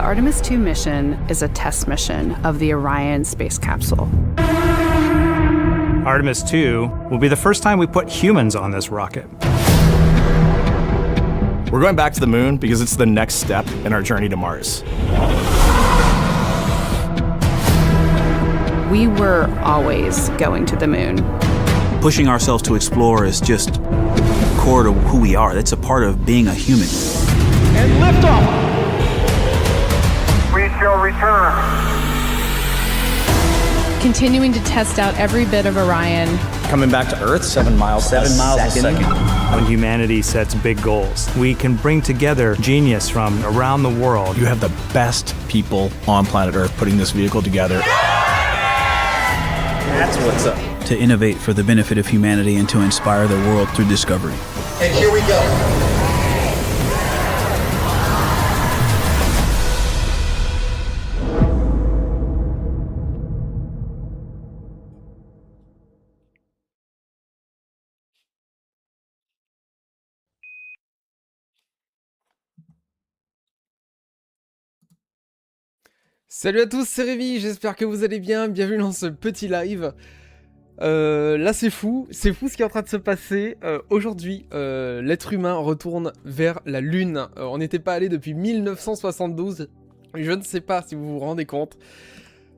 Artemis II mission is a test mission of the Orion space capsule. Artemis II will be the first time we put humans on this rocket. We're going back to the moon because it's the next step in our journey to Mars. We were always going to the moon. Pushing ourselves to explore is just core to who we are. That's a part of being a human. And liftoff! We shall return. Continuing to test out every bit of Orion. Coming back to Earth, 7 miles a second. When humanity sets big goals, we can bring together genius from around the world. You have the best people on planet Earth putting this vehicle together. That's what's up. To innovate for the benefit of humanity and to inspire the world through discovery. And here we go. Salut à tous, c'est Révi, j'espère que vous allez bien, bienvenue dans ce petit live. Là c'est fou ce qui est en train de se passer. Aujourd'hui, l'être humain retourne vers la Lune. On n'était pas allé depuis 1972, je ne sais pas si vous vous rendez compte.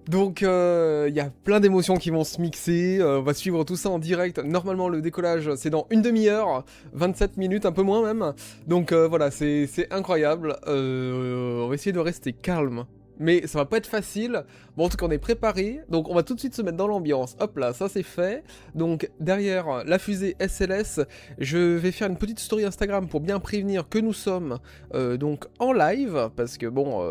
Donc il y a plein d'émotions qui vont se mixer, on va suivre tout ça en direct. Normalement le décollage c'est dans une demi-heure, 27 minutes, un peu moins même. Donc voilà, c'est incroyable, on va essayer de rester calme. Mais ça va pas être facile. Bon, en tout cas, on est préparé. Donc, on va tout de suite se mettre dans l'ambiance. Hop là, ça c'est fait. Donc, derrière la fusée SLS, je vais faire une petite story Instagram pour bien prévenir que nous sommes donc en live. Parce que bon,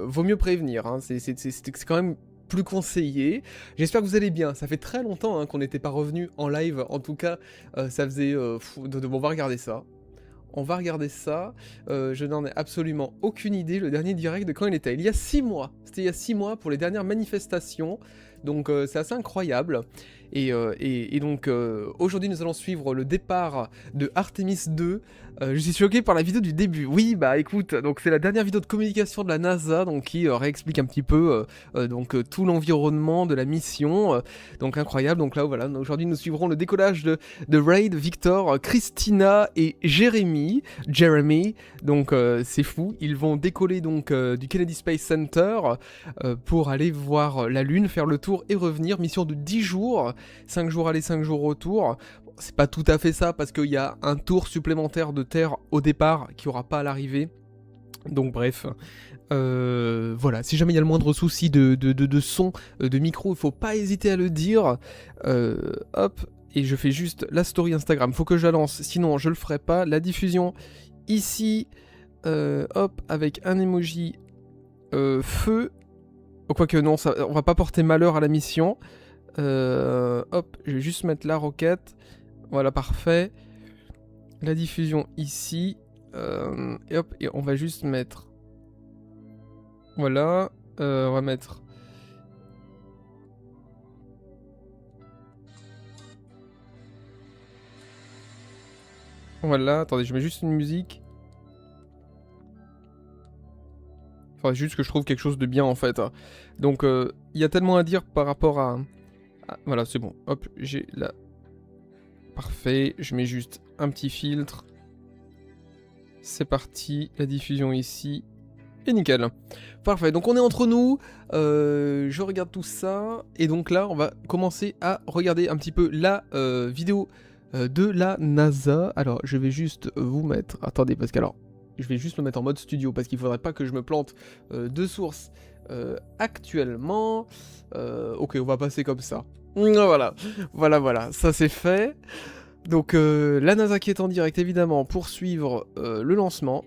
vaut mieux prévenir. Hein. C'est quand même plus conseillé. J'espère que vous allez bien. Ça fait très longtemps hein, qu'on n'était pas revenu en live. En tout cas, ça faisait... on va regarder ça. On va regarder ça, je n'en ai absolument aucune idée, le dernier direct de quand il était. Il y a 6 mois, c'était il y a 6 mois pour les dernières manifestations, donc c'est assez incroyable. Et donc aujourd'hui nous allons suivre le départ de Artemis 2. Je suis choqué par la vidéo du début. Oui bah écoute, donc c'est la dernière vidéo de communication de la NASA donc qui réexplique un petit peu donc tout l'environnement de la mission. Donc incroyable. Donc là voilà, aujourd'hui nous suivrons le décollage de Raid, Victor, Christina et Jeremy. Donc c'est fou. Ils vont décoller donc du Kennedy Space Center pour aller voir la Lune, faire le tour et revenir. Mission de 10 jours. 5 jours aller, 5 jours retour. C'est pas tout à fait ça parce qu'il y a un tour supplémentaire de Terre au départ qui aura pas à l'arrivée. Donc bref, voilà, si jamais il y a le moindre souci de son, de micro, il faut pas hésiter à le dire. Hop, et je fais juste la story Instagram, faut que je la lance, sinon je le ferai pas. La diffusion ici, hop, avec un emoji feu. Quoique non, ça, on va pas porter malheur à la mission. Hop, je vais juste mettre la roquette. Voilà, parfait. La diffusion ici. Et hop, et on va juste mettre... Voilà. On va mettre... Voilà, attendez, je mets juste une musique. Faudrait juste que je trouve quelque chose de bien en fait. Donc, il y a tellement à dire par rapport à... voilà, c'est bon. Hop, j'ai la... Parfait, je mets juste un petit filtre. C'est parti, la diffusion ici. Et nickel. Parfait, donc on est entre nous. Je regarde tout ça. Et donc là, on va commencer à regarder un petit peu la vidéo de la NASA. Alors, je vais juste vous mettre... Attendez, parce que alors... Je vais juste le mettre en mode studio, parce qu'il faudrait pas que je me plante de source actuellement. Ok, on va passer comme ça. Voilà, ça c'est fait. Donc la NASA qui est en direct évidemment pour suivre le lancement.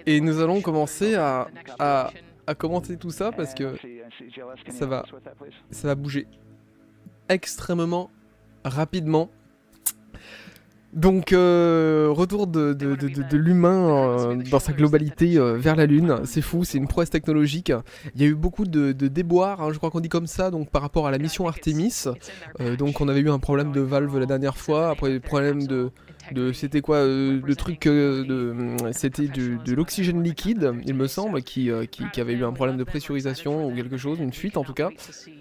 Et nous allons commencer à commenter tout ça parce que ça va bouger extrêmement rapidement. Donc, retour de l'humain dans sa globalité vers la Lune, c'est fou, c'est une prouesse technologique. Il y a eu beaucoup de déboires, hein, je crois qu'on dit comme ça, donc par rapport à la mission Artemis. Donc on avait eu un problème de valve la dernière fois, après des problèmes c'était quoi le truc c'était de l'oxygène liquide, il me semble, qui avait eu un problème de pressurisation ou quelque chose, une fuite en tout cas.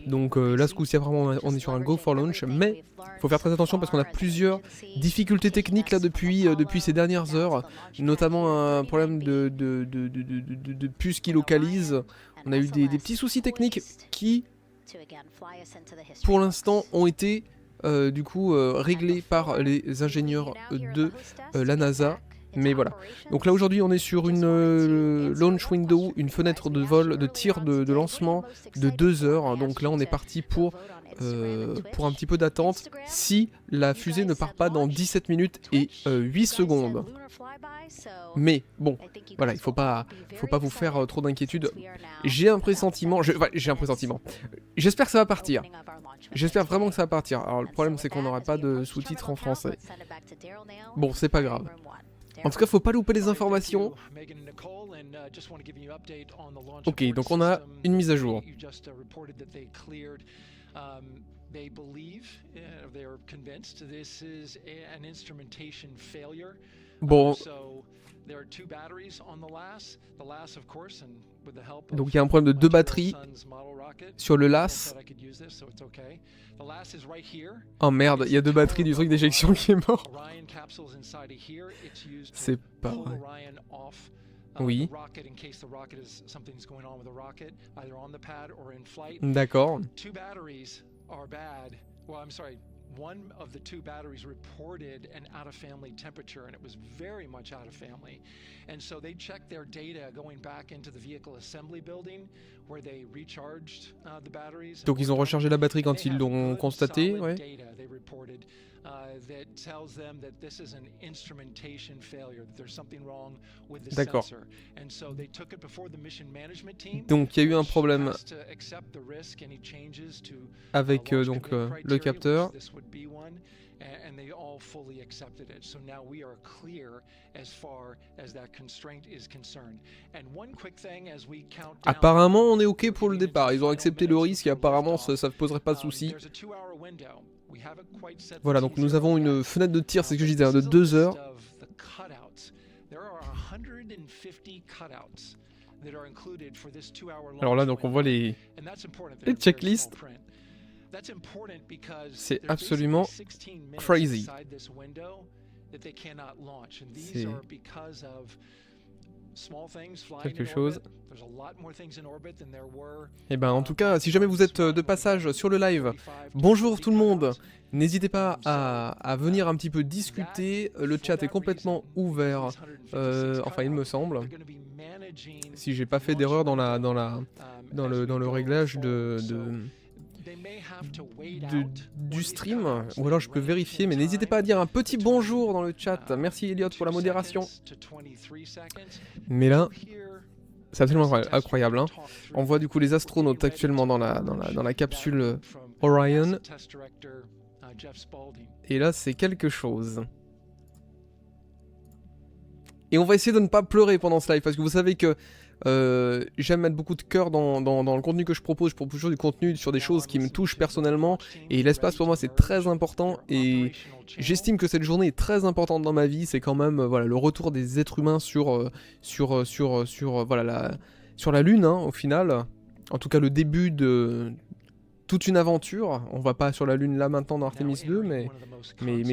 Donc là, ce coup-ci, vraiment, on est sur un go for launch, mais faut faire très attention parce qu'on a plusieurs difficultés techniques là depuis ces dernières heures, notamment un problème de puce qui localise. On a eu des petits soucis techniques qui, pour l'instant, ont été réglés par les ingénieurs de la NASA. Mais voilà. Donc là aujourd'hui on est sur une launch window, une fenêtre de vol, de tir de lancement de 2 heures. Donc là on est parti pour un petit peu d'attente si la fusée ne part pas dans 17 minutes et 8 secondes. Mais bon, voilà, il faut pas vous faire trop d'inquiétude. J'ai un pressentiment, j'espère que ça va partir. J'espère vraiment que ça va partir. Alors le problème c'est qu'on n'aura pas de sous-titres en français. Bon, c'est pas grave. En tout cas, faut pas louper les informations. Ok, donc on a une mise à jour. Bon. Donc il y a un problème de 2 batteries sur le LAS. Oh merde, il y a 2 batteries du truc d'éjection qui est mort. C'est pas vrai. Oui. D'accord. One of the 2 batteries reported an out-of-family temperature, and it was very much out-of-family. And so they checked their data going back into the vehicle assembly building where they recharged the batteries. Donc ils ont rechargé la batterie quand ils l'ont constaté, ouais. D'accord. Donc il y a eu un problème avec le capteur. Apparemment on est ok pour le départ, ils ont accepté le risque et apparemment ça ne poserait pas de soucis. Voilà, donc nous avons une fenêtre de tir, c'est ce que je disais, de 2 heures. Alors là, donc on voit les checklists. C'est absolument crazy. C'est quelque chose. Et ben en tout cas, si jamais vous êtes de passage sur le live, bonjour tout le monde. N'hésitez pas à venir un petit peu discuter. Le chat est complètement ouvert. Enfin, il me semble. Si j'ai pas fait d'erreur dans le réglage du stream, ou alors je peux vérifier, mais n'hésitez pas à dire un petit bonjour dans le chat. Merci Elliot pour la modération. Mais là, c'est absolument incroyable, hein. On voit du coup les astronautes actuellement dans la capsule Orion. Et là, c'est quelque chose. Et on va essayer de ne pas pleurer pendant ce live, parce que vous savez que j'aime mettre beaucoup de cœur dans le contenu que je propose. Je propose toujours du contenu sur des choses qui me touchent personnellement. Et l'espace pour moi c'est très important. Et j'estime que cette journée est très importante dans ma vie. C'est quand même voilà, le retour des êtres humains sur la Lune, hein, au final. En tout cas le début de toute une aventure. On va pas sur la Lune là maintenant dans Artemis 2, mais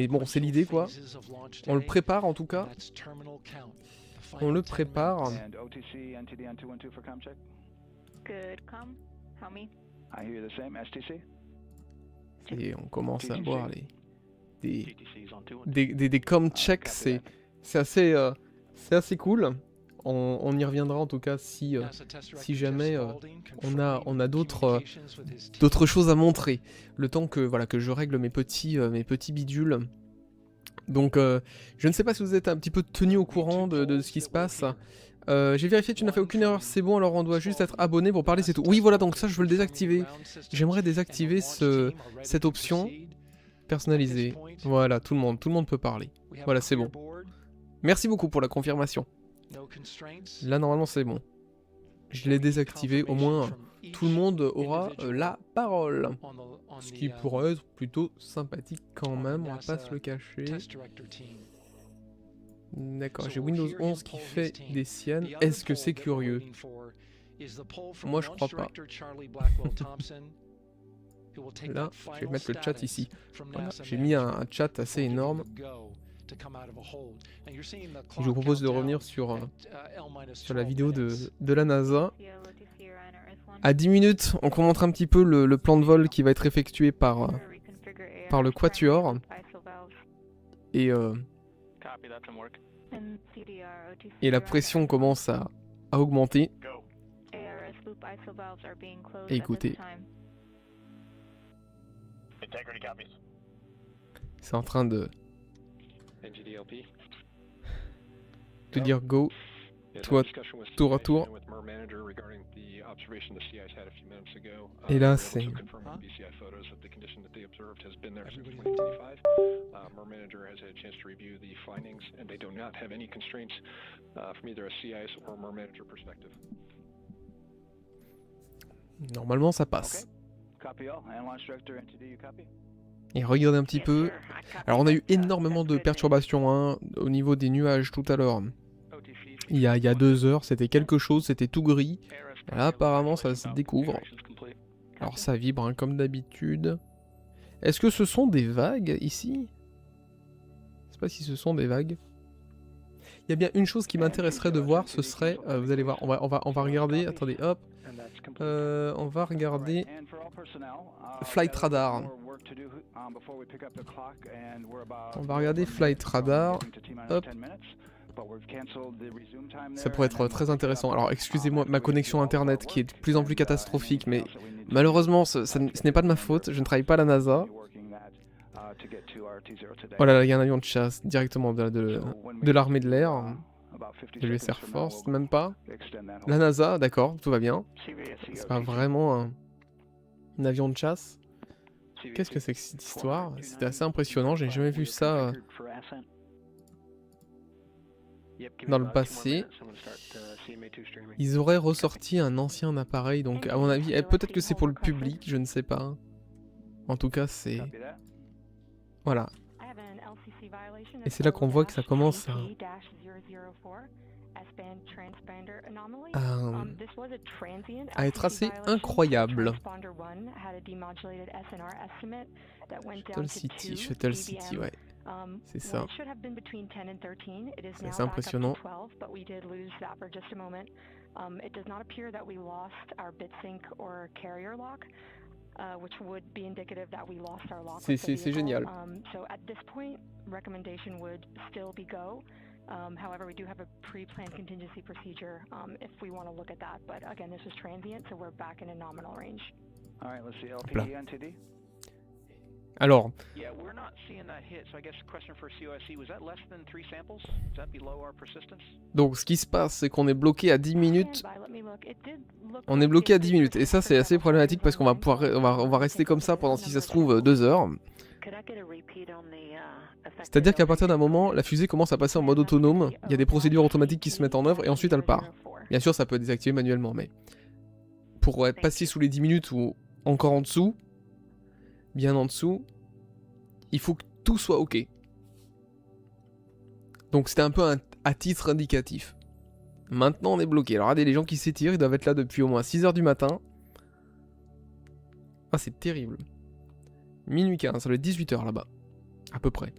bon, c'est l'idée quoi. On le prépare en tout cas. On le prépare. Et on commence à voir des com checks. C'est assez cool. On y reviendra en tout cas si jamais on a d'autres choses à montrer. Le temps que je règle mes petits bidules. Donc je ne sais pas si vous êtes un petit peu tenu au courant de ce qui se passe. J'ai vérifié, tu n'as fait aucune erreur, c'est bon, alors on doit juste être abonné pour parler, c'est tout. Oui voilà, donc ça je veux le désactiver. J'aimerais désactiver cette option personnalisée. Voilà, tout le monde peut parler. Voilà, c'est bon. Merci beaucoup pour la confirmation. Là normalement c'est bon. Je l'ai désactivé, au moins tout le monde aura la parole. Ce qui pourrait être plutôt sympathique quand même, on va pas se le cacher. D'accord, j'ai Windows 11 qui fait des siennes. Est-ce que c'est curieux? Moi, je crois pas. Là, je vais mettre le chat ici. Voilà, j'ai mis un chat assez énorme. Je vous propose de revenir sur la vidéo de la NASA. À 10 minutes, on commente un petit peu le plan de vol qui va être effectué par le Quatuor. Et la pression commence à augmenter. Et écoutez, c'est en train de dire go, tour à tour. Et là, c'est... Normalement, ça passe. Et regardez un petit peu. Alors, on a eu énormément de perturbations hein, au niveau des nuages tout à l'heure. Il y a 2 heures, c'était quelque chose, c'était tout gris. Et là, apparemment, ça se découvre. Alors, ça vibre hein, comme d'habitude. Est-ce que ce sont des vagues ici? Je sais pas si ce sont des vagues. Il y a bien une chose qui m'intéresserait de voir, ce serait... vous allez voir, on va regarder... Attendez, hop. On va regarder... Flight Radar. On va regarder Flight Radar. Hop. Ça pourrait être très intéressant. Alors excusez-moi ma connexion internet qui est de plus en plus catastrophique, mais malheureusement ce n'est pas de ma faute, je ne travaille pas à la NASA. Oh là là, il y a un avion de chasse directement de l'armée de l'air, de l'US Air Force, même pas. La NASA, d'accord, tout va bien. C'est pas vraiment un avion de chasse. Qu'est-ce que c'est que cette histoire? C'était assez impressionnant, j'ai jamais vu ça dans le passé. Ils auraient ressorti un ancien appareil, donc à mon avis, peut-être que c'est pour le public, je ne sais pas. En tout cas, c'est... Voilà. Et c'est là qu'on voit que ça commence à être assez incroyable. Shuttle City, ouais. C'est ça. C'est assez impressionnant. C'est génial. However, we do have a pre-planned contingency procedure if we want to look at that. But again, this is transient, so we're back in a nominal range. All right, let's see LPD NTD. Alors, yeah, we're not seeing that hit. So I guess question for COSC, was that less than 3 samples? Is that below our persistence? Donc ce qui se passe, c'est qu'on est bloqué à 10 minutes. On est bloqué à 10 minutes et ça c'est assez problématique parce qu'on va pouvoir on va rester comme ça pendant si ça se trouve 2 heures. C'est-à-dire qu'à partir d'un moment, la fusée commence à passer en mode autonome, il y a des procédures automatiques qui se mettent en œuvre et ensuite elle part. Bien sûr, ça peut être désactivé manuellement, mais pour être passé sous les 10 minutes ou encore en dessous, bien en dessous, il faut que tout soit OK. Donc c'était un peu à titre indicatif. Maintenant on est bloqué. Alors regardez, les gens qui s'étirent, ils doivent être là depuis au moins 6h du matin. Ah, c'est terrible. Minuit 15, ça doit être 18h là-bas. À peu près.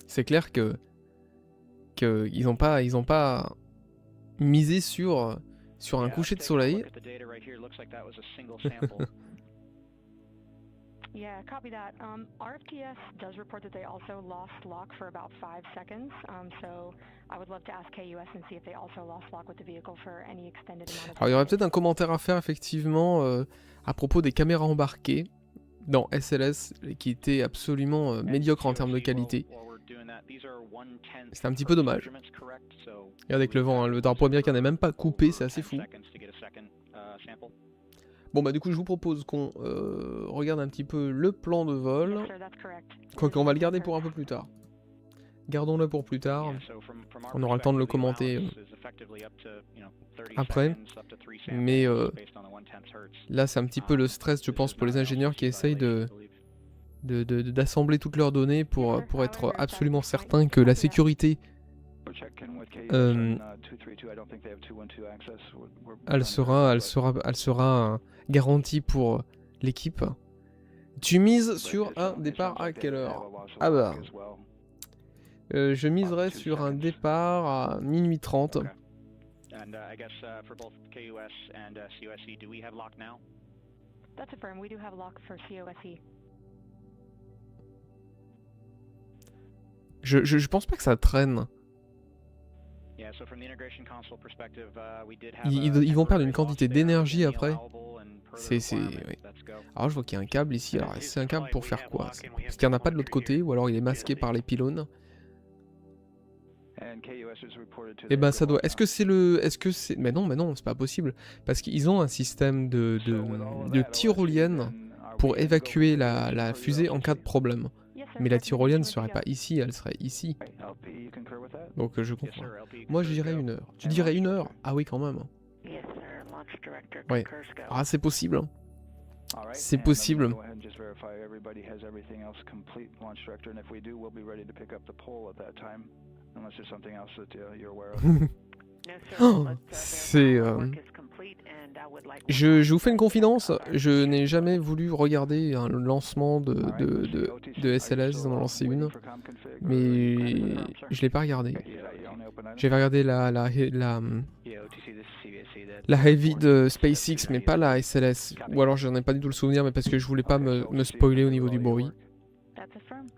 C'est clair que ils ont pas misé sur un coucher de soleil. Yeah, copy that. RFTS does report that they also lost lock for about 5 seconds. So I would love to ask KUS and see if they also lost lock with the vehicle for any extended amount of time. Alors il y aurait peut-être un commentaire à faire effectivement à propos des caméras embarquées dans SLS qui étaient absolument médiocres en termes de qualité. C'est un petit peu dommage. Regardez que le vent, hein, le drapeau américain n'est même pas coupé, c'est assez fou. Bon bah du coup je vous propose qu'on regarde un petit peu le plan de vol. Quoique on va le garder pour un peu plus tard. Gardons-le pour plus tard. On aura le temps de le commenter après. Mais là c'est un petit peu le stress je pense pour les ingénieurs qui essayent de d'assembler toutes leurs données pour être absolument certain que la sécurité elle sera garantie pour l'équipe. Tu mises sur un départ à quelle heure? Ah bah, je miserais sur un départ à minuit 30. And I guess for both KUS and COSE, do we have lock now? That's affirmed. We do have lock for COSE. Je pense pas que ça traîne. Yeah, so from the integration console perspective, we did have Ils vont perdre une quantité d'énergie there, après. allowable and per C'est requirement. oui. Let's go. Alors je vois qu'il y a un câble ici. Alors c'est un câble pour faire quoi? Parce qu'il n'y en a pas de l'autre côté, ou alors il est masqué par les pylônes. And KUS is reported to Et ben the ça doit. airport Est-ce que c'est. Mais non, c'est pas possible. Parce qu'ils ont un système de tyrolienne pour évacuer la fusée en cas de problème. Yes, sir. Mais la That's tyrolienne ne good to serait go. pas ici, elle serait ici. LP, you concur with that? Donc je Yes, comprends. sir, LP. Moi je confirmed dirais go. 1 heure. Tu dirais 1 heure? Ah oui quand même. Yes, sir. Launch director Ouais. concurs go. Ah c'est possible. All right, C'est and I'm possible. gonna go ahead and just verify everybody has everything else complete, launch director, and if we do, we'll be ready to pick up the pole at that time, unless there's something else that you're aware of. Oh, c'est. Je vous fais une confidence, je n'ai jamais voulu regarder un lancement de SLS, ils en ont lancé une, mais je l'ai pas regardé. J'ai regardé la Yeah, OTC, this is CBSC. la Heavy de SpaceX, mais pas la SLS. Ou alors j'en ai pas du tout le souvenir, mais parce que je voulais pas me spoiler au niveau du bruit. That's affirmed.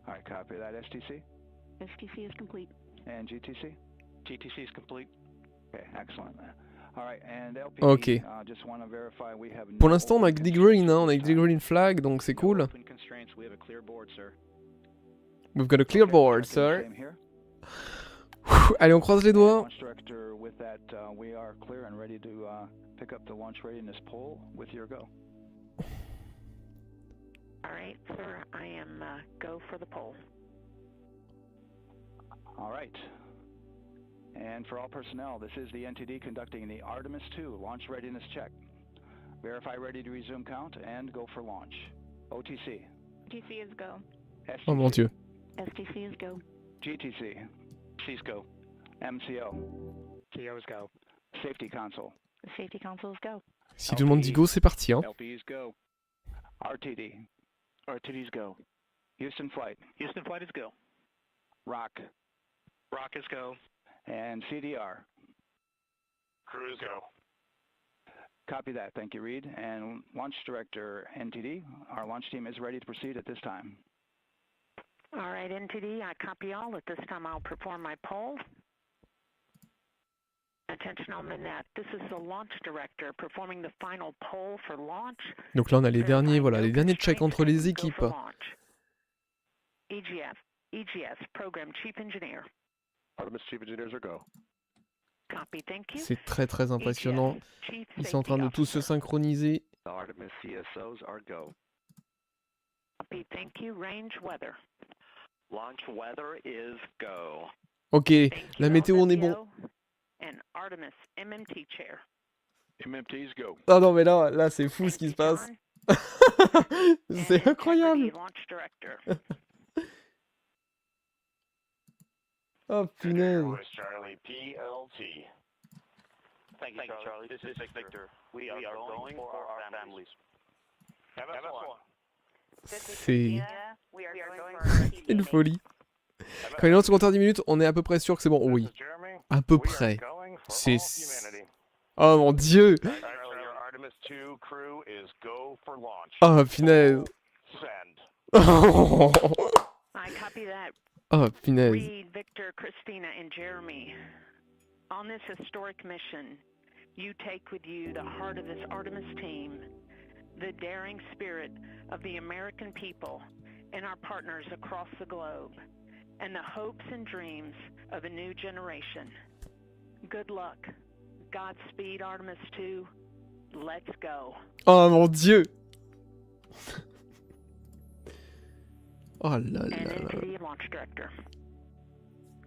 All right, copy that. STC STC is complete. and GTC. GTC is complete. Okay, excellent. All right, and LP. Ok. Just want to verify we have Pour no l'instant on a open que des green, hein, on a que des constraints. green flag, donc c'est No cool. open constraints, we have a clear board, sir. We've got a clear Okay, board, copy, sir. same here. Allez, on croise les doigts. Launch director, with that, we are clear and ready to pick up the launch readiness pole with your go. All right, sir. I am go for the poll. All right. And for all personnel, this is the NTD conducting the Artemis II launch readiness check. Verify ready to resume count and go for launch. OTC. GTC is go. STC. Oh mon dieu. STC is go. GTC. C's go. MCO. CO's go. Safety console. The safety console is go. Si tout le monde dit go, c'est parti, hein. LP's go. RTD. RTD's go. Houston flight. Houston flight is go. Rock. Rock is go. And CDR. Cruise go. Copy that. Thank you, Reed. And launch director NTD, our launch team is ready to proceed at this time. All right, NTD, I copy all. At this time, I'll perform my poll. Attention on the net. This is the launch director performing the final poll for launch. Donc là on a les derniers, voilà, Verify les no derniers checks constraints entre les and go équipes. for launch. EGS, Program Chief Engineer. Artemis Chief Engineers are go. Copy, thank you. C'est très très impressionnant. EGS, Chief Ils sont en train de Safety tous se Officer. synchroniser. Artemis CSOs are go. Copy, thank you. Range weather. Launch weather is go. Ok, Thank la you, météo on est bon. LZO. And Artemis MMT chair. MMTs go. Ah non mais là c'est fou ce qui se passe. C'est incroyable. Launch director. Oh punaise. Charlie PLT. Thank you, Charlie. This is Victor. We are going for our families. C'est We are going une folie. Quand il est en second 10 minutes, on est à peu près sûr que c'est bon. Oui, à peu près. C'est... Oh mon dieu. Artemis 2 crew is go for launch. Oh punaise. Send. I copy that. Oh punaise. Reed, Victor, Christina, and Jeremy. On this historic mission, you take with you the heart of this Artemis team, the daring spirit of the American people and our partners across the globe, and the hopes and dreams of a new generation. Good luck. Godspeed, Artemis 2. Let's go. Oh mon dieu. Oh là là And là. into the launch director.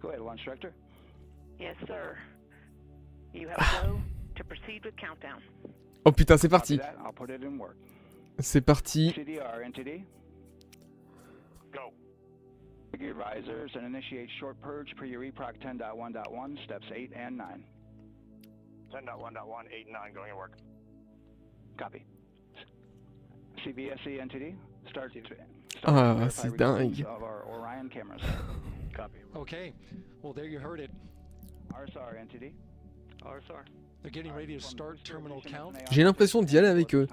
Go ahead, launch director. Yes, sir. You have go to proceed with countdown. Oh putain, c'est Copy parti. that. I'll put it in work. C'est parti. CDR, NTD. Your advisors and initiate short purge per your EPROC 10.1.1, steps 8 and 9. 10.1.1, 8 and 9 going to work. Copy. CVSE NTD, start Ah, verify c'est resumes dingue. of our Orion cameras. Copy. Okay, well, there you heard it. RSR NTD. RSR. They're getting ready to start terminal count. J'ai l'impression d'y aller avec eux.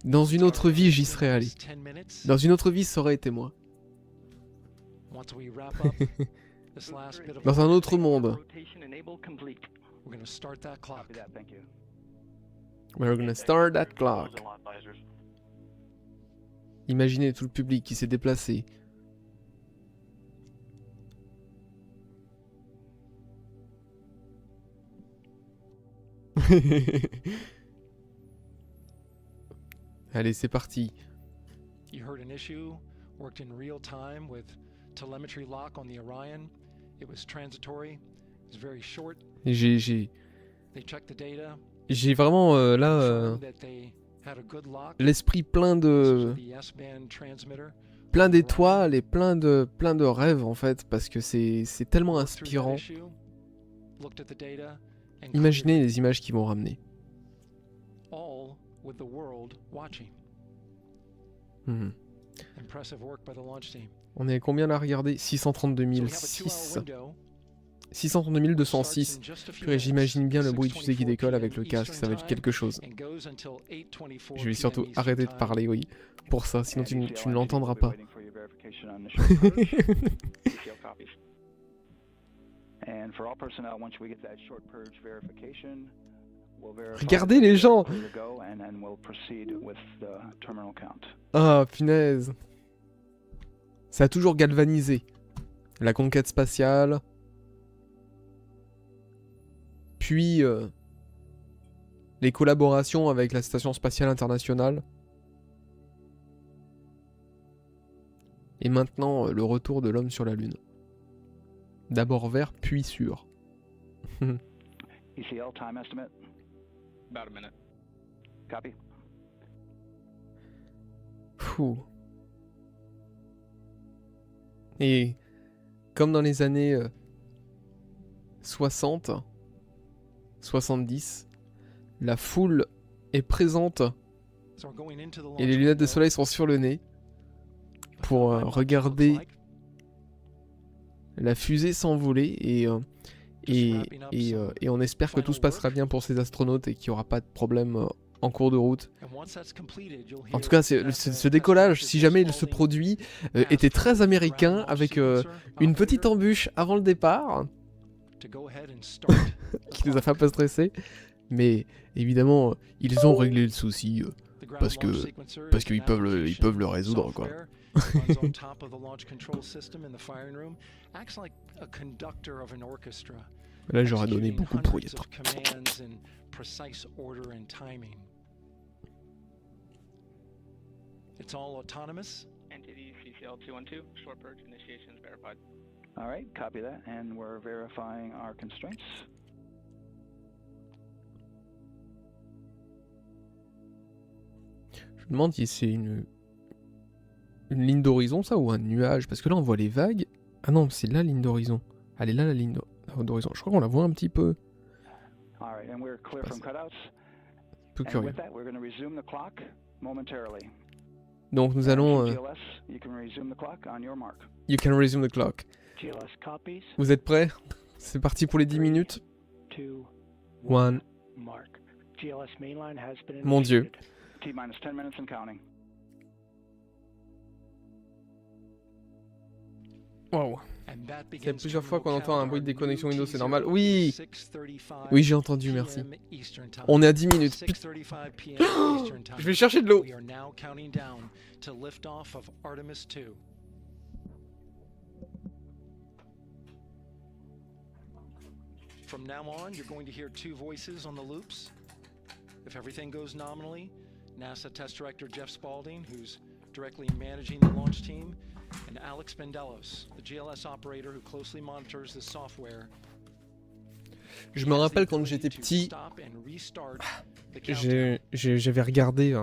Dans une autre vie, j'y serais allé. 10 minutes. Dans une autre vie, ça aurait été moi. Once we wrap up this last bit of Dans un autre monde. rotation enable complete. We're going to start that clock. Copy that, thank you. We're gonna start that clock. Imaginez tout le public qui s'est déplacé. Allez, c'est parti. You heard an issue, worked in real time with telemetry lock on the Orion. It was transitory. It was very short. J'ai They checked the data. vraiment là confirmed that they had a good lock. l'esprit plein This de was the S-band transmitter. plein d'étoiles et plein de rêves en fait parce que c'est tellement Worked through that inspirant. issue, looked at the data, and Imaginez les images qu'ils vont ramener. all with the world watching. Mhm. Impressive work by the launch team. On est à combien là, regardez? 632 So we have a 006. 2-hour window. 632 206. Starts in just a few Purée, j'imagine bien le bruit du 6:24 fusée qui décolle avec le Eastern casque, ça va être time quelque chose. and goes until 8:24 Je vais surtout PM Eastern arrêter de time. parler, oui, pour ça, sinon tu ne l'entendras pas. Waiting for your verification on the short purge. CCL copies. And for all personnel, once we get that short purge verification, we'll verify. Regardez les gens! Clear to go, and then we'll proceed with the terminal count. Ah, punaise. Ça a toujours galvanisé. La conquête spatiale. Puis les collaborations avec la Station Spatiale Internationale. Et maintenant, le retour de l'homme sur la Lune. D'abord vert, puis sûr. ECL time estimate. About a minute. Copy. Fou. Et comme dans les années 60, 70, la foule est présente So we're going into the et launch les lunettes de window. soleil sont sur le nez pour What the regarder looks like. la fusée s'envoler et on espère que tout se passera bien pour ces astronautes et qu'il n'y aura pas de problème en cours de route. And once that's completed, you'll En hear tout cas, the ce décollage, si jamais il se Spalding produit, ask était for très the américain ground launch avec sequencer une operator petite embûche avant le départ to go ahead and start the qui nous a fait un clock. peu stresser. Mais évidemment, ils ont réglé le souci. The ground parce que- launch sequencer parce is qu'ils an peuvent le application résoudre, quoi. software that runs on top of the launch control system in the firing room. Acts like a conductor of an orchestra. Là, j'aurais donné executing beaucoup pour y hundreds être. of commands in precise order and timing. It's all autonomous. NTD CCL 212, short purge initiation is verified. All right, copy that, and we're verifying our constraints. Je me demande si c'est une ligne d'horizon, ça, ou un nuage. Parce que là, on voit les vagues. Ah non, c'est la ligne d'horizon. Elle est là, la ligne d'horizon. Je crois qu'on la voit un petit peu. All right, and we're clear from cutouts. Un peu And curieux. with that, we're going to resume the clock momentarily. Donc, nous allons... GLS, you can resume the clock on your mark. You can resume the clock. GLS copies. Vous êtes prêts? C'est parti pour les 10 minutes. 2, One. mark. GLS mainline has been Mon Dieu. initiated. T-minus 10 minutes and counting. Wow. And that Il y a begins plusieurs fois qu'on terminal entend un count, bruit de our déconnexion new Windows, c'est T0 normal. Oui. 6:35 Oui, j'ai entendu, merci. PM Eastern time. On est à 10 minutes. 6:35 PM Eastern time. Je vais chercher de l'eau. We are now counting down to liftoff of Artemis 2. From now on, you're going to hear two voices on the loops. If everything goes nominally, NASA Test Director Jeff Spalding, who's directly managing the launch team, and Alex Bendelos, the GLS operator who closely monitors the software. Je me rappelle quand j'étais petit, j'avais regardé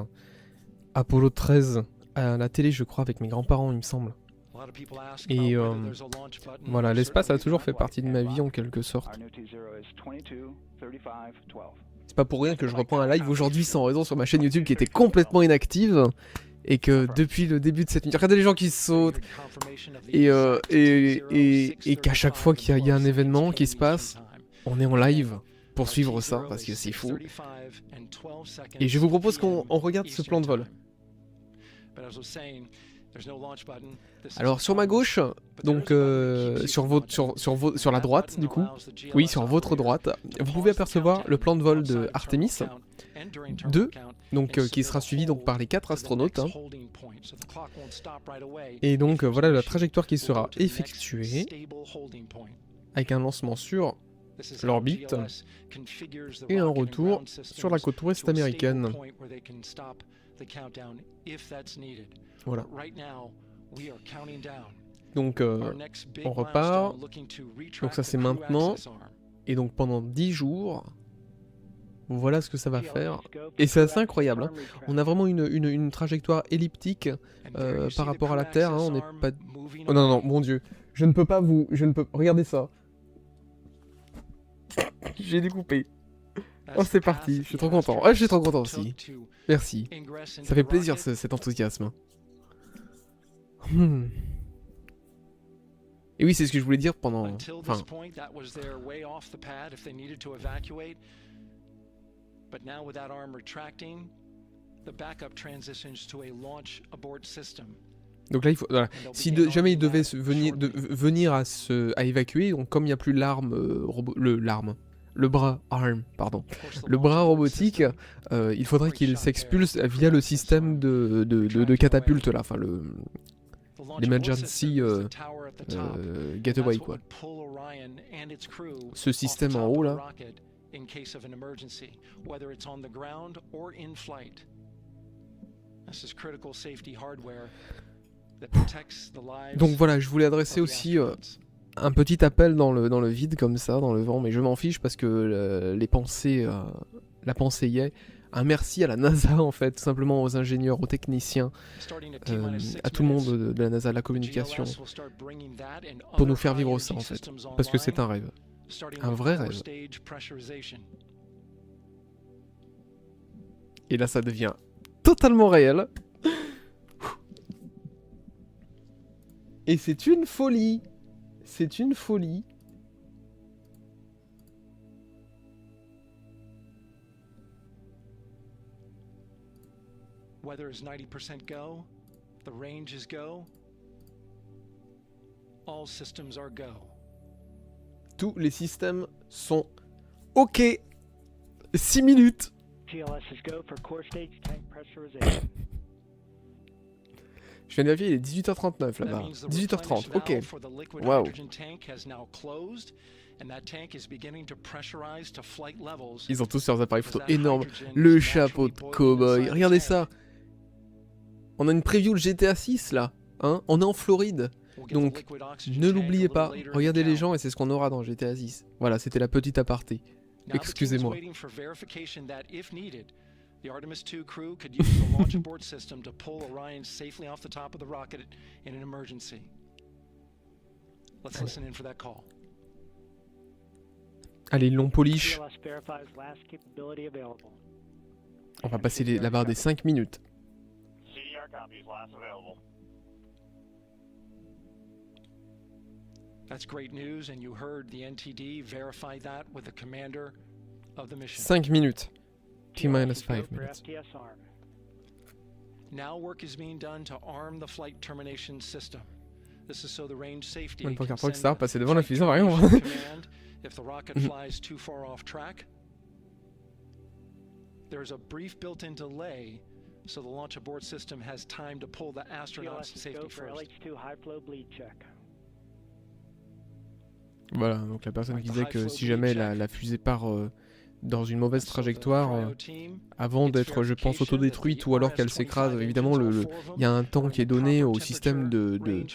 Apollo 13 à la télé, je crois, avec mes grands-parents, il me semble. Et voilà, l'espace a toujours fait partie de ma vie en quelque sorte. C'est pas pour rien que je reprends un live aujourd'hui sans raison sur ma chaîne YouTube qui était complètement inactive. Et que depuis le début de cette minute, regardez les gens qui sautent. Et qu'à chaque fois qu'il y a un événement qui se passe, on est en live pour suivre ça, parce que c'est fou. Et je vous propose qu'on regarde ce plan de vol. Alors sur ma gauche, donc sur la droite du coup, oui sur votre droite, vous pouvez apercevoir le plan de vol de Artemis 2, donc qui sera suivi donc par les 4 astronautes. Hein. Et donc voilà la trajectoire qui sera effectuée avec un lancement sur l'orbite et un retour sur la côte ouest américaine. Voilà. Donc on repart. Donc ça c'est maintenant. Et donc pendant 10 jours, voilà ce que ça va faire. Et c'est assez incroyable. Hein. On a vraiment une trajectoire elliptique par rapport à la Terre. Hein. On n'est pas... Oh non, non, mon Dieu. Je ne peux pas vous... Regardez ça. J'ai découpé. Oh c'est parti, je suis trop content. Oh, je suis trop content aussi. Merci. Ça fait plaisir cet enthousiasme. Et oui, c'est ce que je voulais dire pendant... Enfin... Donc là, il faut... Voilà. Si jamais il devait venir à évacuer, donc comme il n'y a plus l'arme... Le bras robotique, il faudrait qu'il s'expulse via le système de catapulte là, enfin l'emergency gateway quoi. Ce système en haut là. Donc voilà, je voulais adresser aussi un petit appel dans le vide comme ça, dans le vent, mais je m'en fiche parce que la pensée y est. Un merci à la NASA en fait, tout simplement aux ingénieurs, aux techniciens, à tout le monde de la NASA, de la communication, pour nous faire vivre ça en fait, parce que c'est un rêve, un vrai rêve. Et là ça devient totalement réel. Et c'est une folie. C'est une folie. Weather is 90% go. The range is go. All systems are go. Tous les systèmes sont OK. 6 minutes. GLS is go for core stage tank pressurization. Je viens de vérifier, il est 18h39 là-bas. 18h30, ok. Waouh. Ils ont tous leurs appareils photo énormes. Le chapeau de cow-boy. Regardez ça. On a une preview de GTA 6 là. Hein, on est en Floride. Donc, ne l'oubliez pas. Regardez les gens et c'est ce qu'on aura dans GTA 6. Voilà, c'était la petite aparté. Excusez-moi. The Artemis 2 crew could use the launch abort system to pull Orion safely off the top of the rocket in an emergency. Let's listen in for that call. Allez, long polish. On va passer la barre des 5 minutes. CDR copies, last available. That's great news, and you heard the NTD verify that with the commander of the mission. 5 minutes. T-minus 5 minutes. Now work is being done to arm the flight termination system. This is so the range safety Même pas can qu'un que send ça, passer devant la fusée, flight rien. termination command if the rocket flies too far off track. There's a brief built-in delay, so the launch abort system has time to pull the astronauts to safety first. LH2 high flow bleed check. Voilà, donc la personne qui disait que si jamais la fusée part dans une mauvaise trajectoire, avant d'être, je pense, autodétruite ou alors qu'elle s'écrase, évidemment, il y a un temps qui est donné au système de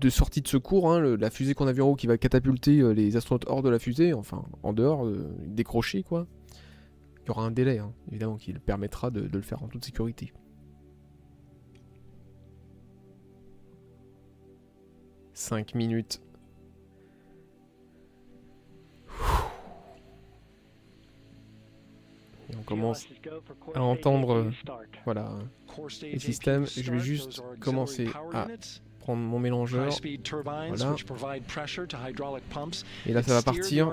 sortie de secours, hein, la fusée qu'on a vue en haut qui va catapulter les astronautes hors de la fusée, enfin, en dehors, décrochés, quoi. Il y aura un délai, hein, évidemment, qui permettra de le faire en toute sécurité. 5 minutes. Et on commence à entendre voilà, les systèmes. Je vais juste commencer à prendre mon mélangeur. Voilà. Et là, ça va partir.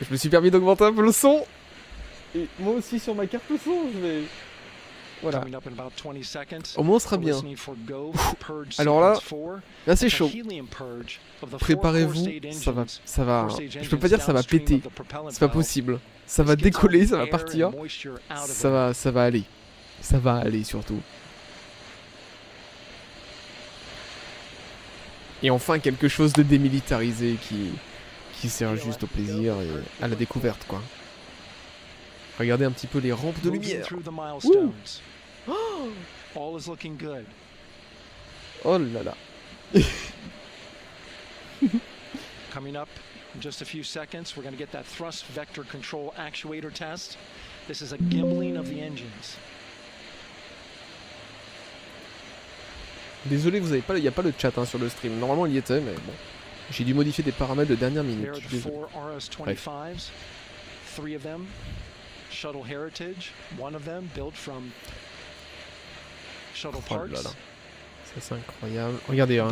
Je me suis permis d'augmenter un peu le son. Et moi aussi sur ma carte son, je vais... Voilà. Au moins on sera bien. Alors là c'est chaud. Préparez-vous, ça va. Je peux pas dire ça va péter. C'est pas possible. Ça va décoller, ça va partir. Ça va aller. Ça va aller surtout. Et enfin quelque chose de démilitarisé qui sert juste au plaisir et à la découverte quoi. Regardez un petit peu les rampes de lumière. Ouh. Oh là là. Coming up in just a few seconds, we're going to get that thrust vector control actuator test. This is a gimbaling of the engines. Désolé, il n'y a pas le chat hein, sur le stream. Normalement il y était, mais bon. J'ai dû modifier des paramètres de dernière minute. RS-25s, 3 of them, Shuttle Heritage, 1 of them built from Shuttle Parts. Oh là là. Ça c'est incroyable. Regardez, hein.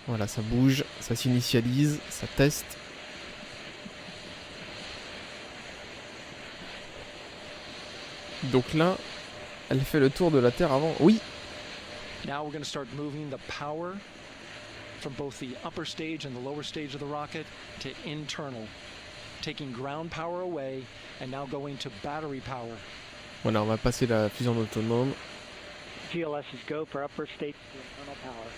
Voilà, ça bouge, ça s'initialise, ça teste. Donc là, elle fait le tour de la Terre avant. Oui. Now we're going to start moving the power from both the upper stage and the lower stage of the rocket to internal, taking ground power away and now going to battery power. Voilà, on va passer la fusion autonome. GLS is go for upper stage to internal power.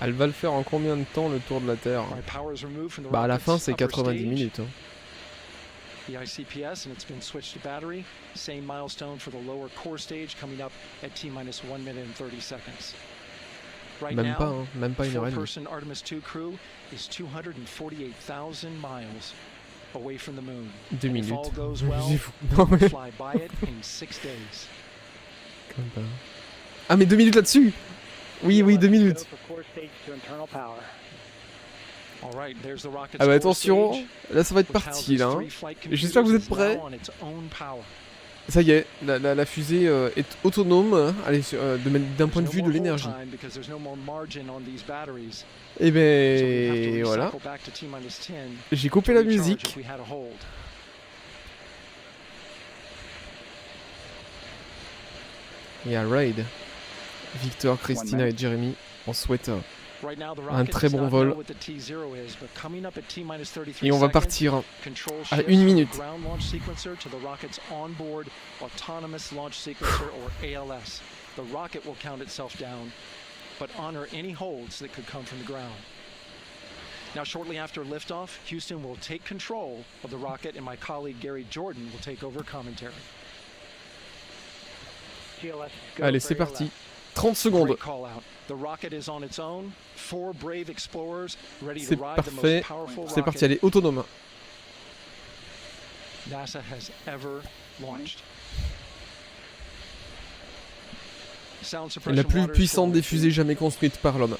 Elle va le faire en combien de temps le tour de la Terre? Bah à la fin c'est 90 minutes. Hein. The ICPS and it's been switched to battery. Same milestone for the lower core stage coming up at T-minus 1 minute and 30 seconds. Right même now, pas, hein, même pas une heure et demie. four-person Artemis 2 crew is 248,000 miles away from the moon. 2 minutes. If all goes well, non, mais... we'll fly by it in 6 days. Comme pas. Ah mais 2 minutes là-dessus. Oui, 2 minutes. Ah bah attention, là ça va être parti là. Hein. J'espère que vous êtes prêts. Ça y est, la fusée est autonome d'un point de vue de l'énergie. Et ben voilà. J'ai coupé la musique. Et à Raid, Victor, Christina et Jeremy, on souhaite un très bon vol. Et on va partir à 1 minute. Now, shortly after liftoff, Houston will take control of the rocket, and my colleague Gary Jordan will take over commentary. Allez, c'est parti. 30 secondes. C'est parfait. C'est parti, elle est autonome. NASA has ever launched. La plus puissante des fusées jamais construites par l'homme.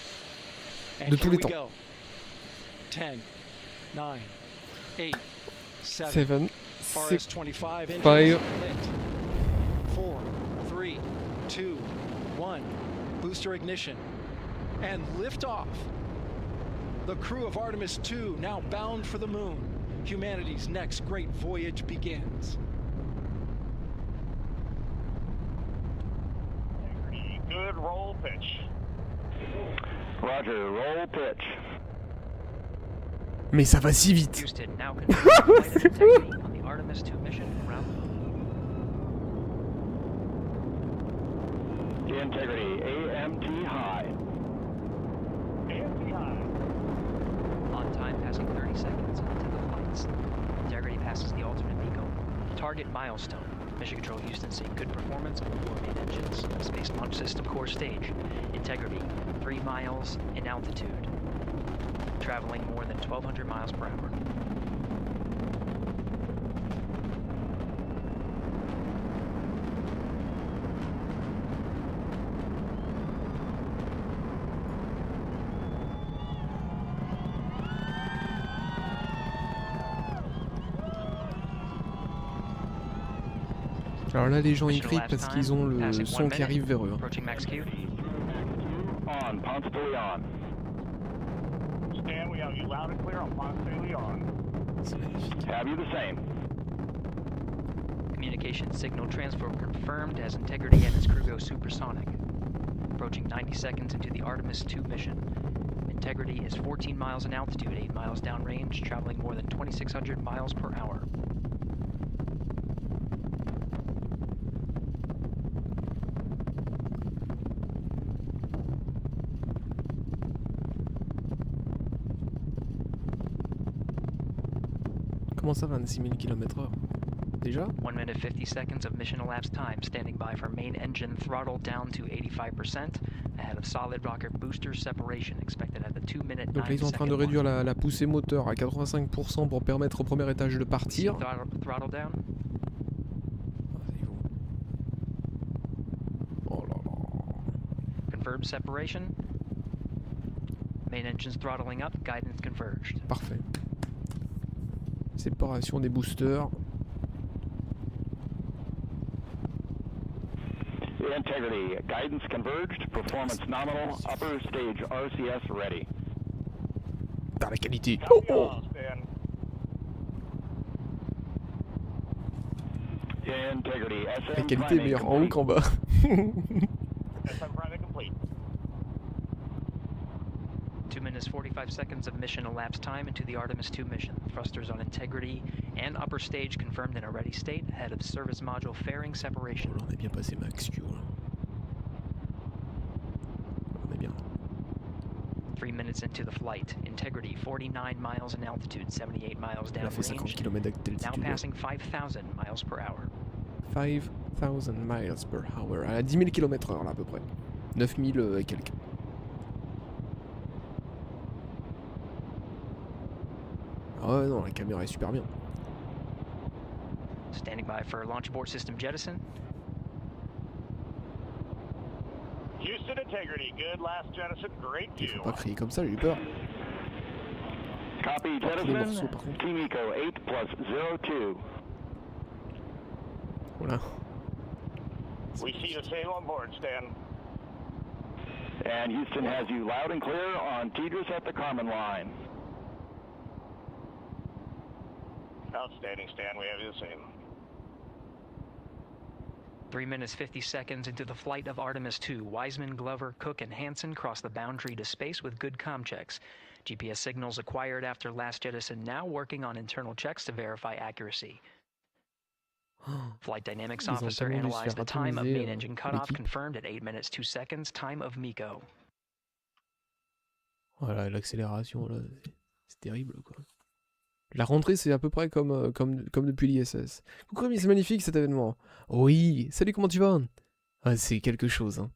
De tous les temps. 10, 9, 8, 7, 6, 5, 4, 3, 2, 1. Booster ignition. And liftoff. The crew of Artemis 2 now bound for the moon. Humanity's next great voyage begins. Good roll pitch. Roger, roll pitch. Mais ça va si vite. Houston now control flight integrity on the Artemis 2 mission around the moon. Integrity, AMT high. AMT high. On time passing 30 seconds into the flights. Integrity passes the alternate beacon. Target milestone. Mission Control Houston seeing good performance on the 4 main engines. Space Launch System core stage. Integrity, 3 miles in altitude. Traveling more than 1,200 miles per hour. Alors là, les gens ils Mission crient elapsed parce time, qu'ils ont le passing son 1 qui arrive vers eux. hein. Approaching max Q. On, Ponce de Leon. Stan, we have you loud and clear on Ponce de Leon. C'est magnifique. Have you the same? Communication signal transfer confirmed as Integrity and its crew go supersonic. Approaching 90 seconds into the Artemis II mission. Integrity is 14 miles in altitude, 8 miles downrange, traveling more than 2,600 miles per hour. Comment ça 26 000 km/h? Déjà? 1 minute 50 seconds of mission elapsed time, standing by for main engine throttle down to 85%, ahead of solid rocket booster separation expected at the 2 minute 9 Donc là ils sont en train de réduire la poussée moteur à 85% pour permettre au premier étage de partir. Throttle down. Oh là là. Confirmed separation. Main engines throttling up, guidance converged. Parfait. Séparation des boosters. Integrity, guidance converged, performance nominal, upper stage RCS ready. Dans la qualité. Copy all, Stan. Integrity, SM La qualité est priming meilleure en haut complete. qu'en bas. SM priming complete. 2 minutes 45 seconds of mission elapsed time into the Artemis II mission. Thrusters on Integrity and upper stage confirmed in a ready state ahead of service module fairing separation. Oh là, on est bien passé max Q. Là. On est bien. 3 minutes into the flight. Integrity 49 miles in altitude, 78 miles Elle a fait 50 downrange. km Now d'altitude. passing 5,000 miles per hour. 5000 miles per hour. À 10 000 km/h là à peu près. 9000 et quelques. Ah ouais, non, la caméra est super bien. Standing by for launch abort system jettison. Houston Integrity, good last jettison, great Il view. faut pas crier comme ça, j'ai eu peur. Copy, Les morceaux, jettison. par contre. Team Eco 8 plus 02. Voilà. We see the same on board, Stan. And Houston has you loud and clear on Tidris at the Carmen line. Outstanding, Stan. We have you the same. 3 minutes 50 seconds into the flight of Artemis II, Wiseman, Glover, Cook, and Hansen cross the boundary to space with good comm checks. GPS signals acquired after last jettison now working on internal checks to verify accuracy. Flight Dynamics Ils ont Officer tellement dû se analyzed faire the time of atomiser, main engine cutoff, l'équipe. confirmed at 8 minutes 2 seconds, time of MECO. Voilà, l'accélération là, c'est terrible quoi. La rentrée c'est à peu près comme depuis l'ISS. Coucou Rémi, c'est magnifique cet événement. Oui, salut, comment tu vas? Ah, c'est quelque chose. Hein.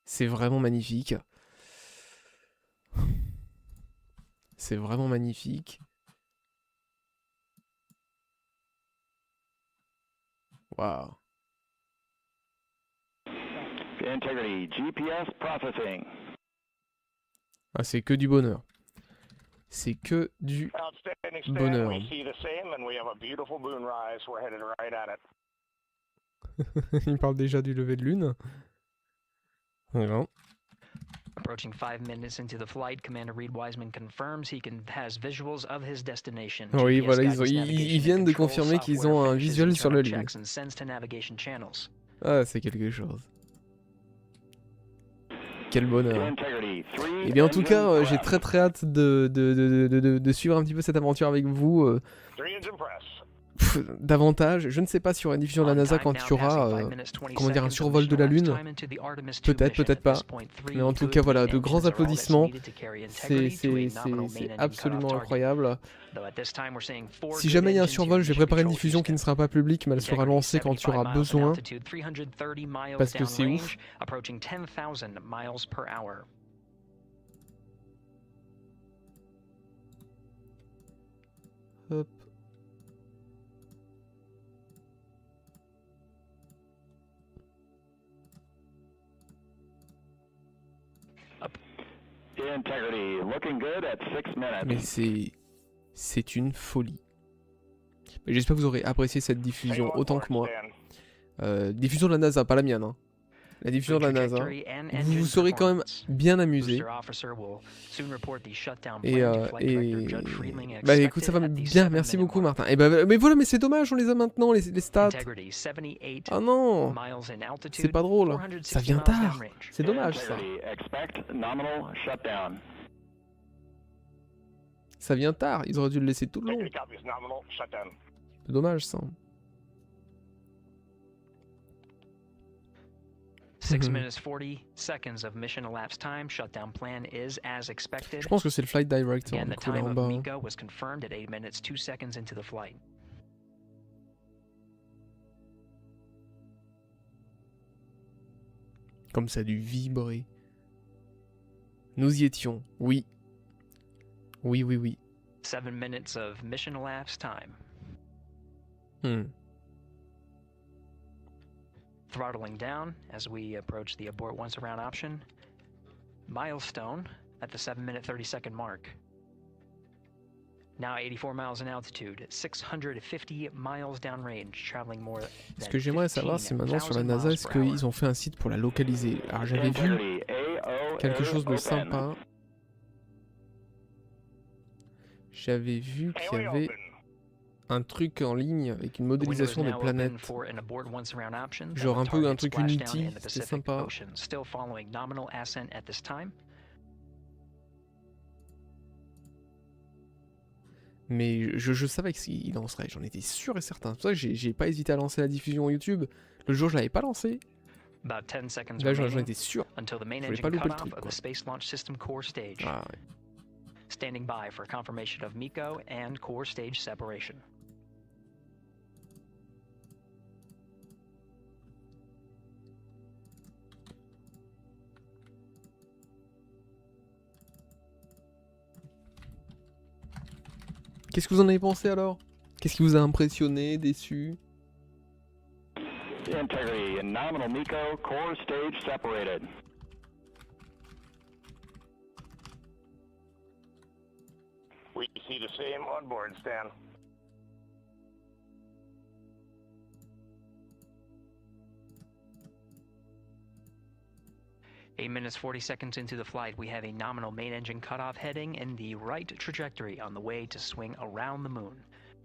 C'est vraiment magnifique. C'est vraiment magnifique. Waouh. Integrity, GPS processing. Ah, c'est que du bonheur. C'est que du Outstanding, Stan. bonheur. We see the same, and we have a beautiful moonrise. We're headed right at it. Il parle déjà du lever de lune. Voilà. Approaching 5 minutes into the flight, Commander Reed Wiseman confirms he has visuals of his destination. Oui, GPS voilà, guidance, ils navigation, viennent de control confirmer qu'ils software ont un finishes visuel sur la internal Lune. checks and sends to navigation channels. Ah, c'est quelque chose. Quel bonheur. Integrity, 3 Et bien en tout cas, engine j'ai prep. très hâte de suivre un petit peu cette aventure avec vous. 3 engine press. Davantage. Je ne sais pas s'il y aura une diffusion de la NASA quand il y aura comment dire, un survol de la Lune. Peut-être, peut-être pas. Mais en tout cas, voilà, de grands applaudissements. C'est absolument incroyable. Si jamais il y a un survol, je vais préparer une diffusion qui ne sera pas publique, mais elle sera lancée quand il y aura besoin. Parce que c'est ouf. Hop. Integrity, looking good at 6 minutes. Mais c'est une folie. Mais j'espère que vous aurez apprécié cette diffusion autant que moi. Diffusion de la NASA, pas la mienne. Hein. La diffusion de la NASA. Vous vous serez quand même bien amusé. Et bah écoute, ça va bien, merci beaucoup Martin. Et bah mais voilà, mais c'est dommage, on les a maintenant, les stats. Ah non, c'est pas drôle. Ça vient tard. C'est dommage ça. Ça vient tard, ils auraient dû le laisser tout le long. C'est dommage ça. 6 minutes 40 seconds of mission elapsed time. Shutdown plan is as expected. Je pense que c'est le flight director And du the coup là time en of bas. MECO was confirmed at 8 minutes 2 seconds into the flight. Comme ça a dû vibrer. Nous y étions, oui. Oui, oui, oui. 7 minutes of mission elapsed time. Throttling down as we approach the abort once around option. Milestone at the 7 minute 30 second mark. Now 84 miles in altitude, 650 miles downrange, traveling more than Ce que j'aimerais savoir, c'est maintenant sur la NASA, est-ce qu'ils ont fait un site pour la localiser? Alors j'avais vu quelque chose de sympa. J'avais vu qu'il y avait un truc en ligne avec une modélisation des planètes. Genre un peu un truc Unity, c'était sympa. Mais je savais qu'il lancerait, j'en étais sûr et certain. C'est pour ça que j'ai pas hésité à lancer la diffusion YouTube. Le jour je l'avais pas lancé. Là j'en étais sûr. Je voulais pas louper le truc quoi. Ah ouais. Standing by for confirmation of MECO and core stage separation. Qu'est-ce que vous en avez pensé alors? Qu'est-ce qui vous a impressionné, déçu? Integrity and nominal MECO core stage separated. We see the same on board, Stan. Eight minutes 40 seconds into the flight, we have a nominal main engine cutoff heading in the right trajectory on the way to swing around the moon.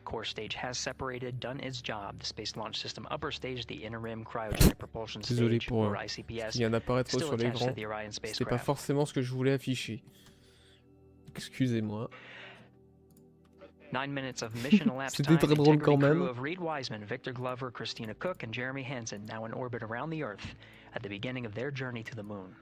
Core stage has separated, done its job. The Space Launch System upper stage, the interim cryogenic propulsion Désolé stage, pour or ICPS, il y en apparaître still sur attached l'écran. to the Orion C'est pas spacecraft. forcément ce que je voulais afficher. Excusez-moi. 9 minutes of mission elapsed C'était time. très drôle Integrity quand même. crew of Reed Wiseman, Victor Glover, Christina Cook, and Jeremy Hansen now in orbit around the Earth at the beginning of their journey to the moon.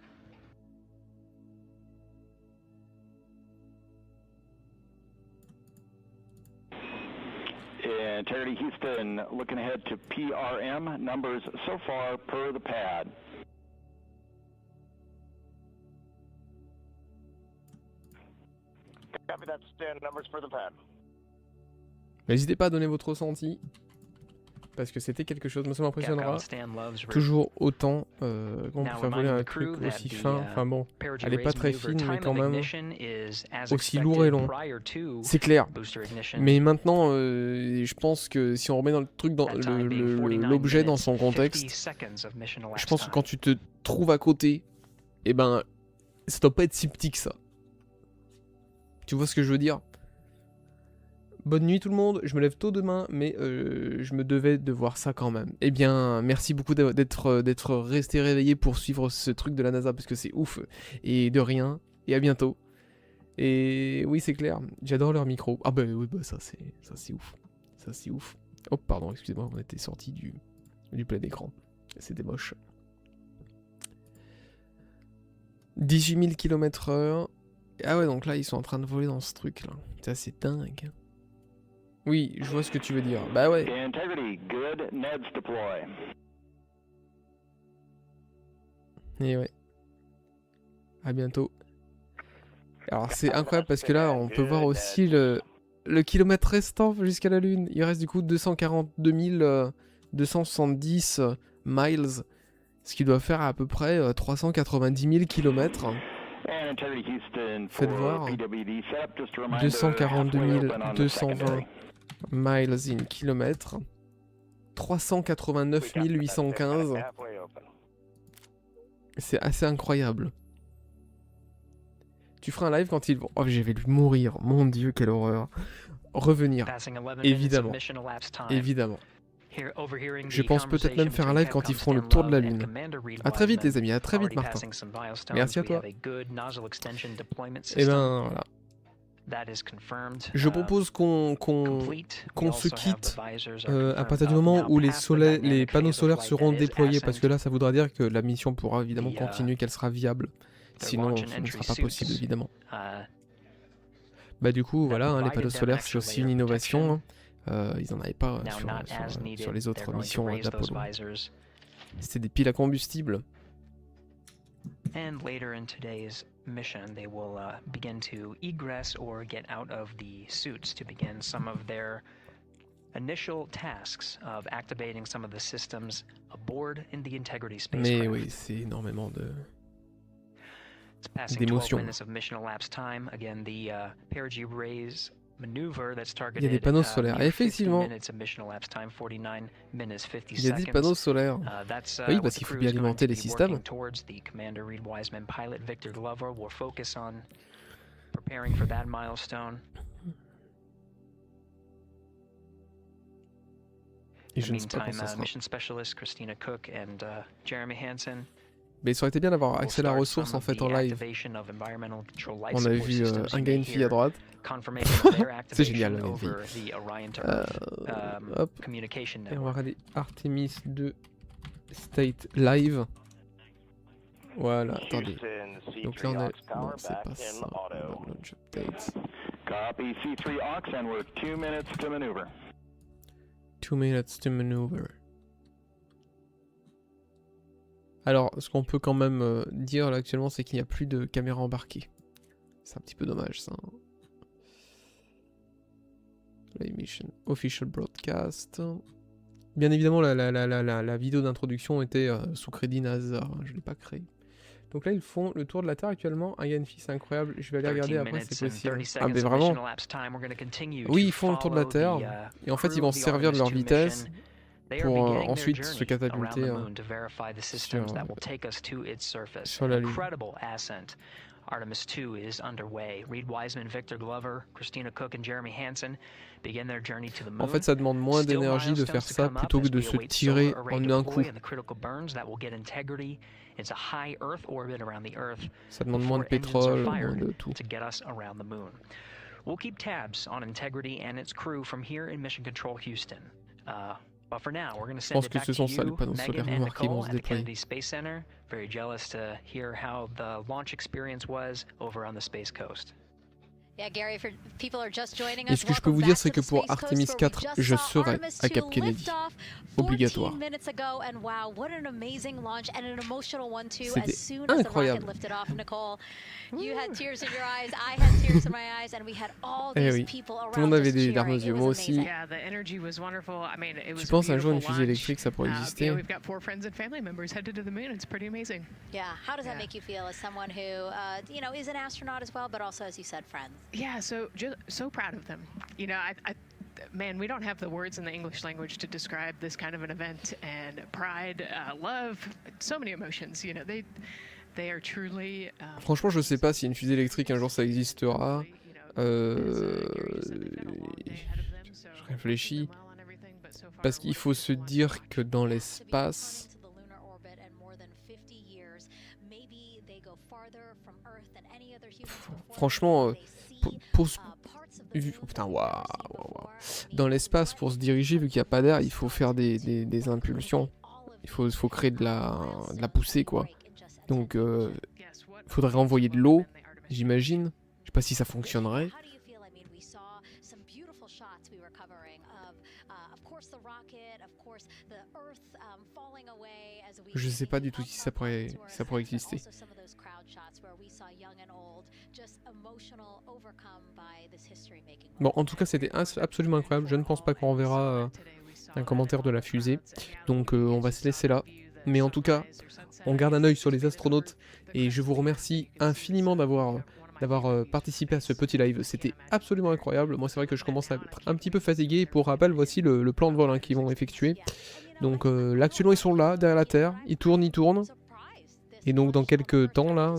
Integrity Houston, looking ahead to PRM numbers so far per the pad. Copy that, Stan. Numbers for the pad. N'hésitez pas à donner votre ressenti. Parce que c'était quelque chose, moi ça m'impressionnera Capcom Stan loves Rick. toujours autant qu'on peut Now faire voler reminding un the crew truc that aussi the, fin. Enfin bon, Perigee elle est pas raise très maneuver fine, mais time quand of même ignition is as aussi lourd et expected long. prior to C'est clair. booster ignition. Mais maintenant, je pense que si on remet dans le truc, dans That time being 49 l'objet dans minutes, son 50 contexte, seconds of mission je elapsed pense que time. quand tu te trouves à côté, eh ben, ça doit pas être si petit que ça. Tu vois ce que je veux dire? Bonne nuit tout le monde, je me lève tôt demain, mais je me devais de voir ça quand même. Eh bien, merci beaucoup d'être resté réveillé pour suivre ce truc de la NASA, parce que c'est ouf. Et de rien, et à bientôt. Et oui, c'est clair, j'adore leur micro. Ah bah oui, bah ça c'est ouf. Ça c'est ouf. Oh pardon, excusez-moi, on était sorti du plein écran. C'était moche. 18 000 km/h. Ah ouais, donc là, ils sont en train de voler dans ce truc-là. Ça, c'est dingue. Oui, je vois ce que tu veux dire. Bah ouais. Integrity, good, NEDS deploy. Et ouais. À bientôt. Alors, c'est incroyable parce que là, on peut voir aussi le kilomètre restant jusqu'à la Lune. Il reste du coup 242 270 miles. Ce qui doit faire à peu près 390 000 km. Faites voir. 242 220 miles in kilomètres. 389 815. C'est assez incroyable. Tu feras un live quand ils vont... Oh, j'ai vu mourir. Mon Dieu, quelle horreur. Revenir. Évidemment. Évidemment. Je pense peut-être même faire un live quand ils feront le tour de la Lune. À très vite les amis, à très vite Martin. Merci à toi. Et ben voilà. Je propose qu'on se quitte à partir du moment où les panneaux solaires seront déployés, parce que là ça voudra dire que la mission pourra évidemment continuer, qu'elle sera viable. Sinon ce ne sera pas possible évidemment. Bah du coup voilà, hein, les panneaux solaires c'est aussi une innovation. Hein. Ils n'en avaient pas sur les autres missions d'Apollo. C'était des piles à combustible. And later in today's mission, they will begin to egress or get out of the suits to begin some of their initial tasks of activating some of the systems aboard in the Integrity spacecraft. Mais oui, c'est énormément d'émotions. 12 minutes of mission elapsed time. Again, the perigee rays maneuver that's targeted. Il y a des panneaux solaires. Et effectivement, il y a des panneaux solaires. Oui, parce qu'il faut bien alimenter les systèmes. Et je ne sais pas quand ça sera. Mais ça aurait été bien d'avoir accès à la ressource en fait en live. On avait vu un gars et une fille à droite. C'est génial, un gars et une fille. Hop. Et on va regarder Artemis 2 State Live. Voilà, attendez. Donc là on est... Non, c'est pas ça. Launch updates. Copy C3 Ox and we're 2 minutes to maneuver. 2 minutes to maneuver. Alors, ce qu'on peut quand même dire là actuellement, c'est qu'il n'y a plus de caméra embarquée. C'est un petit peu dommage ça. Live mission official broadcast. Bien évidemment, la vidéo d'introduction était sous crédit NASA. Hein, je ne l'ai pas créée. Donc là, ils font le tour de la Terre actuellement. Un Yann c'est incroyable. Je vais aller regarder après, c'est possible. Ah, mais vraiment. Oui, ils font le tour de la Terre. Et en fait, ils vont se servir de leur vitesse pour ensuite se catapulter sur la Lune. Artemis 2 is underway. Reed Wiseman, Victor Glover, Christina Cook and Jeremy Hansen begin their journey to the moon. En fait, ça demande moins d'énergie de faire ça plutôt que de se tirer en un coup. Ça demande moins de pétrole, moins de tout. We'll keep tabs on Integrity and its crew from here in Mission Control Houston. But for now, we're going to send it back to you, Megan and Nicole at the Kennedy Space Center. Very jealous to hear how the launch experience was over on the Space Coast. Et ce que je peux vous dire, c'est que pour Artemis 4, je serai à Cap Kennedy. Obligatoire. C'était incroyable. Eh oui, tout le monde avait des larmes aux yeux, moi aussi. Tu penses un jour une fusée électrique, ça pourrait exister? Yeah, so proud of them. You know, man, we don't have the words in the English language to describe this kind of an event, and pride, love, so many emotions. You know, they are truly. Franchement, je sais pas si une fusée électrique un jour ça existera. Je réfléchis parce qu'il faut se dire que dans l'espace. Franchement, putain, waouh. Dans l'espace, pour se diriger, vu qu'il n'y a pas d'air, il faut faire des impulsions. Il faut créer de la poussée, quoi. Donc, il faudrait envoyer de l'eau, j'imagine. Je sais pas si ça fonctionnerait. Je sais pas du tout si ça pourrait exister. Bon, en tout cas, c'était absolument incroyable. Je ne pense pas qu'on reverra un commentaire de la fusée. Donc, on va se laisser là. Mais en tout cas, on garde un œil sur les astronautes. Et je vous remercie infiniment d'avoir d'avoir participé à ce petit live. C'était absolument incroyable. Moi, c'est vrai que je commence à être un petit peu fatigué. Pour rappel, voici le plan de vol hein, qu'ils vont effectuer. Donc là, actuellement, ils sont là, derrière la Terre. Ils tournent. Et donc, dans quelques temps, là,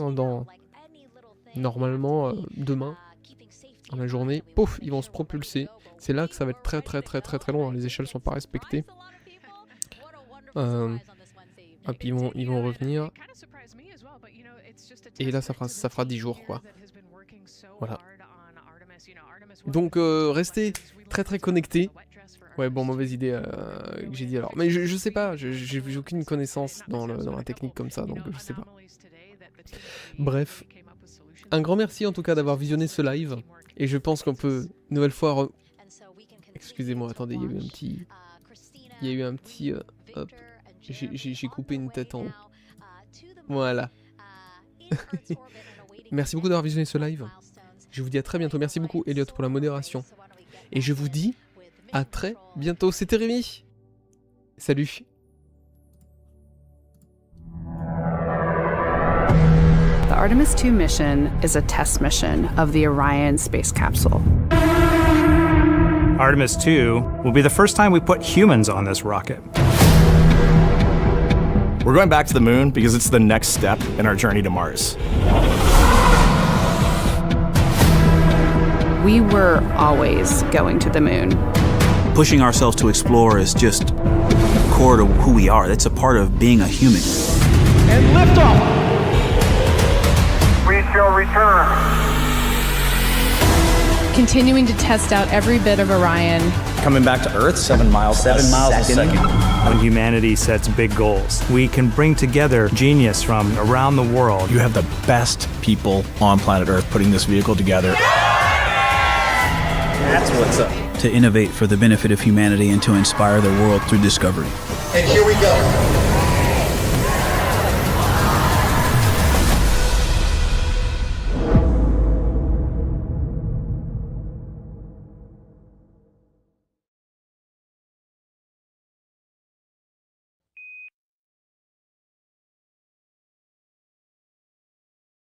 normalement, demain, dans la journée, pouf, ils vont se propulser. C'est là que ça va être très long. Les échelles sont pas respectées. Et puis ils vont revenir. Et là, ça fera 10 jours, quoi. Voilà. Donc, restez très connectés. Ouais, bon, mauvaise idée que j'ai dit alors. Mais je sais pas, j'ai aucune connaissance dans la technique comme ça, donc je sais pas. Bref. Un grand merci en tout cas d'avoir visionné ce live. Et je pense qu'on peut, une nouvelle fois... Excusez-moi, attendez, il y a eu un petit... hop. J'ai coupé une tête en haut. Voilà. Merci beaucoup d'avoir visionné ce live. Je vous dis à très bientôt. Merci beaucoup Elliot pour la modération. Et je vous dis à très bientôt. C'était Rémi. Salut. The Artemis 2 mission is a test mission of the Orion space capsule. Artemis 2 will be the first time we put humans on this rocket. We're going back to the moon because it's the next step in our journey to Mars. We were always going to the moon. Pushing ourselves to explore is just core to who we are. That's a part of being a human. And liftoff! We shall return. Continuing to test out every bit of Orion. Coming back to Earth, 7 miles a second. When humanity sets big goals, we can bring together genius from around the world. You have the best people on planet Earth putting this vehicle together. That's what's up. To innovate for the benefit of humanity and to inspire the world through discovery. And here we go.